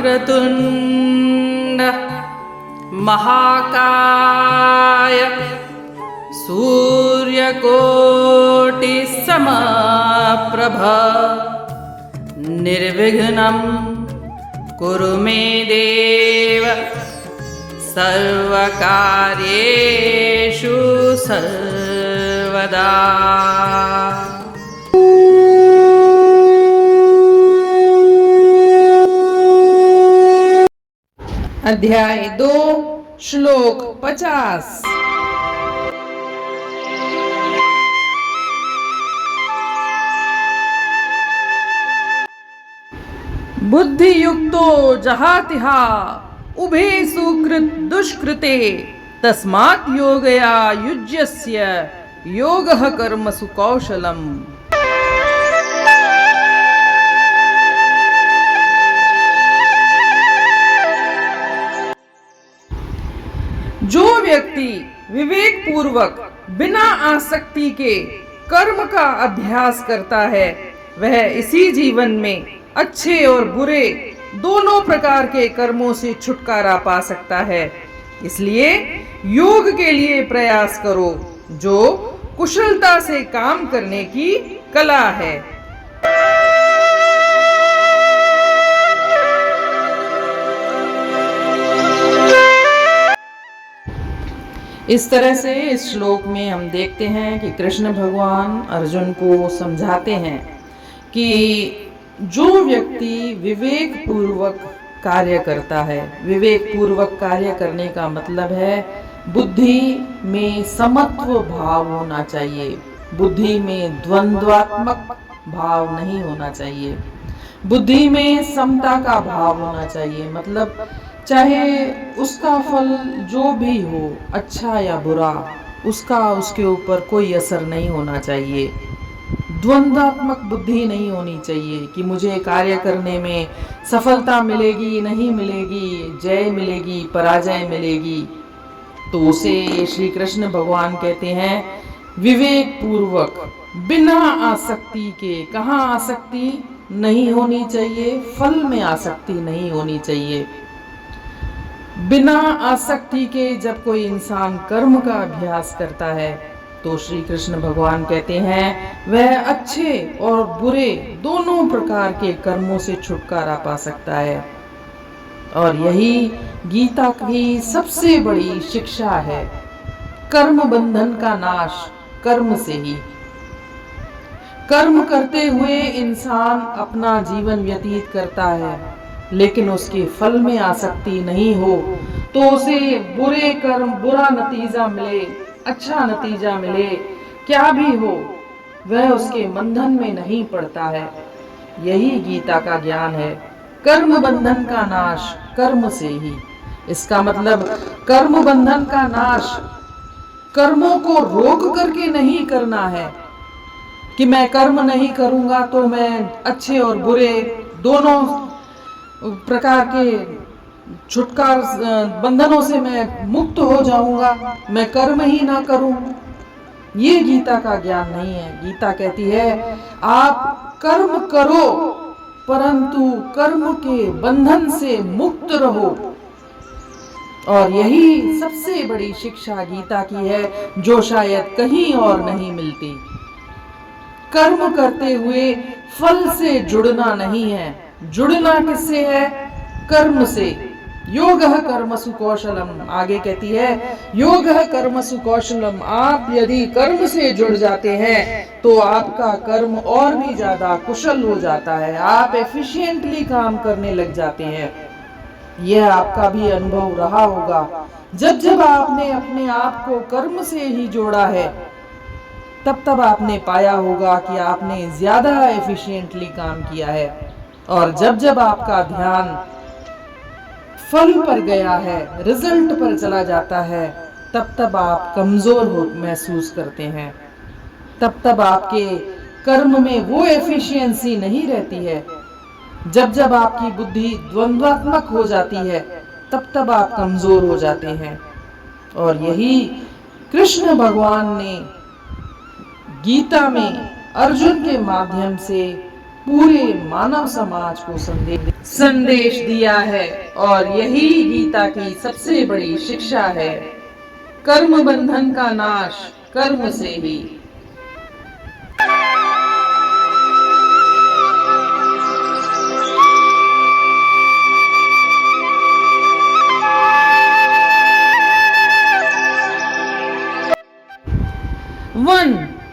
वक्रतुण्ड महाकाय सूर्यकोटि समप्रभ निर्विघ्नं कुरु मे देव सर्वकार्येषु सर्वदा। अध्याय 2 श्लोक 50। बुद्धि युक्तो जहातिहा उभे सुकृत दुष्कृते तस्मात् योगया युज्यस्य योगः कर्मसु कौशलम्। जो व्यक्ति विवेक पूर्वक बिना आसक्ति के कर्म का अभ्यास करता है वह इसी जीवन में अच्छे और बुरे दोनों प्रकार के कर्मों से छुटकारा पा सकता है। इसलिए योग के लिए प्रयास करो जो कुशलता से काम करने की कला है। इस तरह से इस श्लोक में हम देखते हैं कि कृष्ण भगवान अर्जुन को समझाते हैं कि जो व्यक्ति विवेक पूर्वक कार्य करता है, विवेक पूर्वक कार्य करने का मतलब है बुद्धि में समत्व भाव होना चाहिए, बुद्धि में द्वंद्वात्मक भाव नहीं होना चाहिए, बुद्धि में समता का भाव होना चाहिए। मतलब चाहे उसका फल जो भी हो, अच्छा या बुरा, उसका उसके ऊपर कोई असर नहीं होना चाहिए। द्वंद्वात्मक बुद्धि नहीं होनी चाहिए कि मुझे कार्य करने में सफलता मिलेगी नहीं मिलेगी, जय मिलेगी पराजय मिलेगी। तो उसे श्री कृष्ण भगवान कहते हैं विवेक पूर्वक बिना आसक्ति के। कहाँ आसक्ति नहीं होनी चाहिए? फल में आसक्ति नहीं होनी चाहिए। बिना आसक्ति के जब कोई इंसान कर्म का अभ्यास करता है तो श्री कृष्ण भगवान कहते हैं वह अच्छे और बुरे दोनों प्रकार के कर्मों से छुटकारा पा सकता है। और यही गीता की सबसे बड़ी शिक्षा है। कर्म बंधन का नाश कर्म से ही। कर्म करते हुए इंसान अपना जीवन व्यतीत करता है, लेकिन उसके फल में आसक्ति नहीं हो तो उसे बुरे कर्म, बुरा नतीजा मिले, अच्छा नतीजा मिले, क्या भी हो, वह उसके बंधन में नहीं पड़ता है। यही गीता का ज्ञान है। कर्म बंधन का नाश कर्म से ही। इसका मतलब कर्म बंधन का नाश कर्मों को रोक करके नहीं करना है कि मैं कर्म नहीं करूंगा तो मैं अच्छे और बुरे दोनों प्रकार के छुटकार बंधनों से मैं मुक्त हो जाऊंगा, मैं कर्म ही ना करूं। ये गीता का ज्ञान नहीं है। गीता कहती है आप कर्म करो परंतु कर्म के बंधन से मुक्त रहो। और यही सबसे बड़ी शिक्षा गीता की है जो शायद कहीं और नहीं मिलती। कर्म करते हुए फल से जुड़ना नहीं है। जुड़ना किससे है? कर्म से। योगः कर्मसु कौशलम। आगे कहती है योगः कर्मसु कौशलम। आप यदि कर्म से जुड़ जाते हैं तो आपका कर्म और भी ज्यादा कुशल हो जाता है, आप एफिशिएंटली काम करने लग जाते हैं। यह आपका भी अनुभव रहा होगा। जब जब आपने अपने आप को कर्म से ही जोड़ा है तब तब आपने पाया होगा कि आपने ज्यादा एफिशिएंटली काम किया है। और जब जब आपका ध्यान फल पर गया है, रिजल्ट पर चला जाता है, तब तब आप कमजोर हो महसूस करते हैं। तब तब आपके कर्म में वो एफिशिएंसी नहीं रहती है। जब जब आपकी बुद्धि द्वंद्वात्मक हो जाती है तब तब आप कमजोर हो जाते हैं। और यही कृष्ण भगवान ने गीता में अर्जुन के माध्यम से पूरे मानव समाज को संदेश दिया है। और यही गीता की सबसे बड़ी शिक्षा है, कर्म बंधन का नाश कर्म से ही। One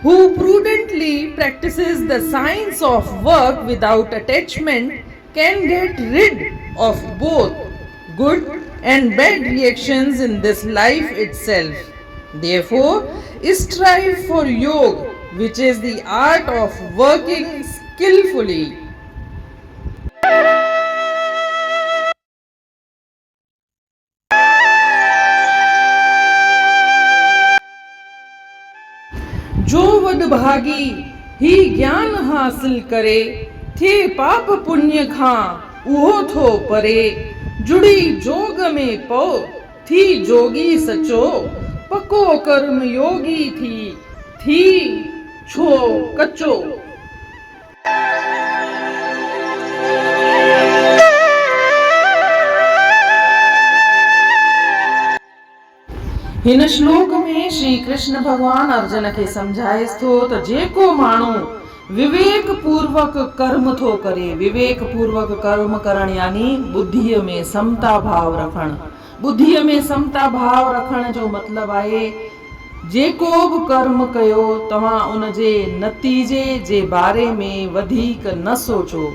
who prudently practices the science of work without attachment can get rid of both good and bad reactions in this life itself. Therefore, strive for yoga, which is the art of working skillfully. जो वडभागी ही ज्ञान हासिल करे, थे पाप पुण्य खां उहो थो परे। जुड़ी जोग में पो थी जोगी सचो, पको कर्म योगी थी छो कचो। हिन श्लोक में श्री कृष्ण भगवान अर्जुन खे समझाएस थो त जेको माण्हू विवेक पूर्वक कर्म थो करे, विवेक पूर्वक कर्म करण यानी बुद्धीअ में समता भाव रखण। बुद्धीअ में समता भाव रखण जो मतलब आहे जेको बि कर्म कयो तव्हां उन जे नतीजे जे बारे में वधीक न सोचो,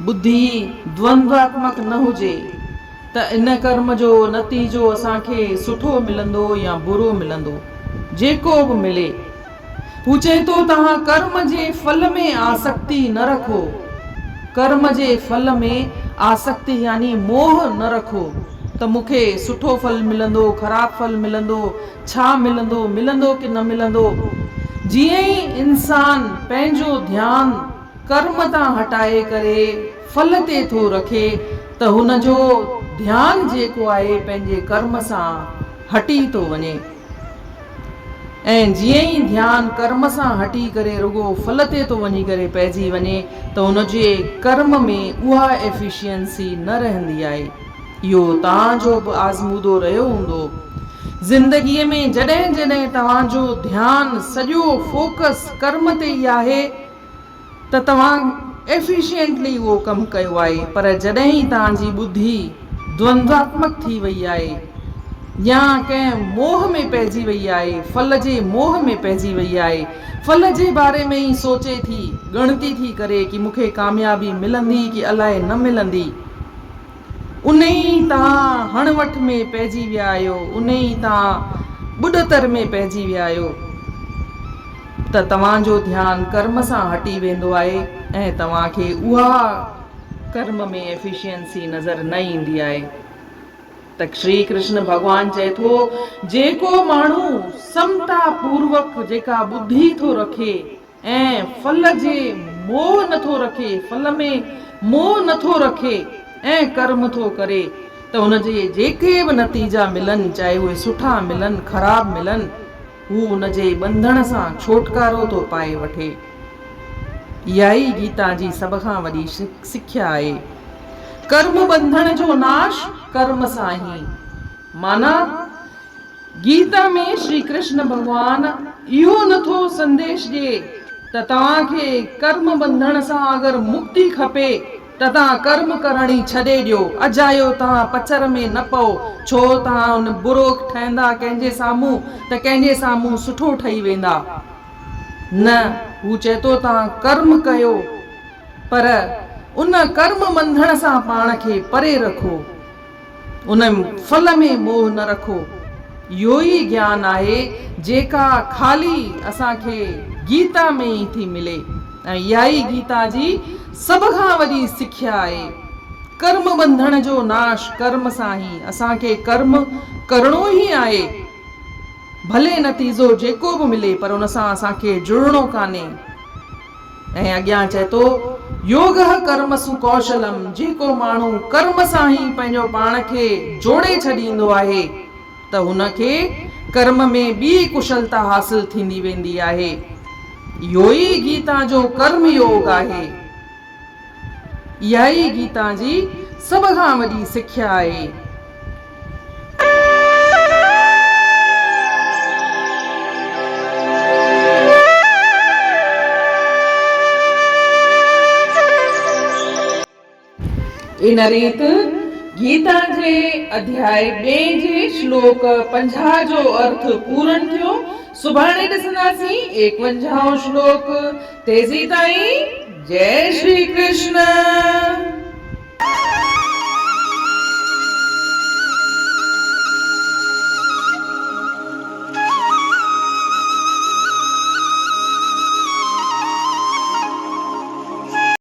बुद्धि द्वंद्वात्मक न हुजे त इन कर्म जो नतीजो असांखे सुठो मिलंदो या बुरो मिलंदो, जेको बि मिले। हू चए थो तव्हां कर्म जे फल में आसक्ति न रखो, कर्म जे फल में आसक्ति यानी मोह न रखो त मूंखे सुठो फल मिलंदो, ख़राब फल मिलंदो, छा मिलंदो, मिलंदो कि न मिलंदो। जीअं ई इंसान पंहिंजो ध्यानु कर्म तां हटाए करे फल ते थो रखे त हुन जो ध्यानु जेको आहे पंहिंजे कर्म सां हटी थो वञे। ऐं जीअं ई ध्यानु कर्म सां हटी करे रुगो फल ते थो वञी करे पइजी वञे त हुनजे कर्म में उहा एफिशिएंसी न रहंदी आहे। इहो तव्हांजो बि आज़मूदो रहियो हूंदो। ज़िंदगीअ में जॾहिं जॾहिं तव्हांजो ध्यानु सॼो फोकस कर्म ते ई आहे त तव्हां एफिशिएंटली उहो कमु कयो आहे। पर जॾहिं ई तव्हांजी बुद्धि द्वंद्वात्मक थी वई आहे या कंहिं मोह में पइजी वई आहे, फल जे मोह में पइजी वई आहे, फल जे बारे में ई सोचे थी, ॻणती थी करे कि मूंखे कामयाबी मिलंदी कि अलाए न मिलंदी, उन ई तव्हां हणवठ में पइजी विया आहियो, उन ई तव्हां ॿुॾतर में पइजी विया आहियो त तव्हांजो ध्यानु कर्म सां हटी वेंदो आहे ऐं तव्हांखे उहा कर्म में एफिशिएंसी नज़र न ईंदी आहे। त श्री कृष्ण भगवान चए थो जेको माण्हू समता पूर्वक जेका बुद्धि थो रखे ऐं फल जे मोह नथो रखे, फल में मोह नथो रखे ऐं कर्म थो करे त हुनजे जेके बि नतीजा मिलनि, चाहे उहे सुठा मिलनि ख़राब मिलनि, हू हुनजे बंधन सां छुटकारो थो पाए वठे। इहा ई गीता जी सभ खां वॾी सिख्या आहे। कर्म बंधन जो नाश कर्म सां ही। माना गीता में श्री कृष्ण भगवान इहो नथो संदेश ॾिए त तव्हांखे कर्म बंधन सां अगरि मुक्ति खपे त तव्हां कर्म करण ई छॾे ॾियो, अजायो तव्हां पचर में न पओ, छो तव्हां हुन बुरो ठहंदा कंहिंजे साम्हूं त कंहिंजे साम्हूं सुठो ठही वेंदा। न, हू चए थो तव्हां कर्म कयो पर उन कर्म बंधन सां पाण खे परे रखो, उन फल में मोह न रखो। इहो ई ज्ञान आहे जेका खाली असांखे गीता में ई थी मिले ऐं इहा ई गीता जी सभ खां वॾी सिख्या आहे। कर्म बंधन जो नाश कर्म सां ई। असांखे कर्म करणो ई आहे, भले नतीजो जेको बि मिले पर उन सां असांखे जुड़णो कान्हे। ऐं अॻियां चए थो योगः कर्मसु कौशलम, जेको माण्हू कर्म सां ई पंहिंजो पाण खे जोड़े छॾींदो आहे त हुनखे कर्म में ॿी कुशलता हासिल थींदी वेंदी आहे। इहो ई गीता जो कर्म योग आहे। इहा ई गीता जी सभ खां वॾी सिख्या आहे। इन रीत गीता जे अध्याय 2 जे श्लोक 50 जो अर्थ पूरन थियो। सुभाणे ॾिसंदासीं 51 श्लोक। तेज़ी ताईं जय श्री कृष्ण।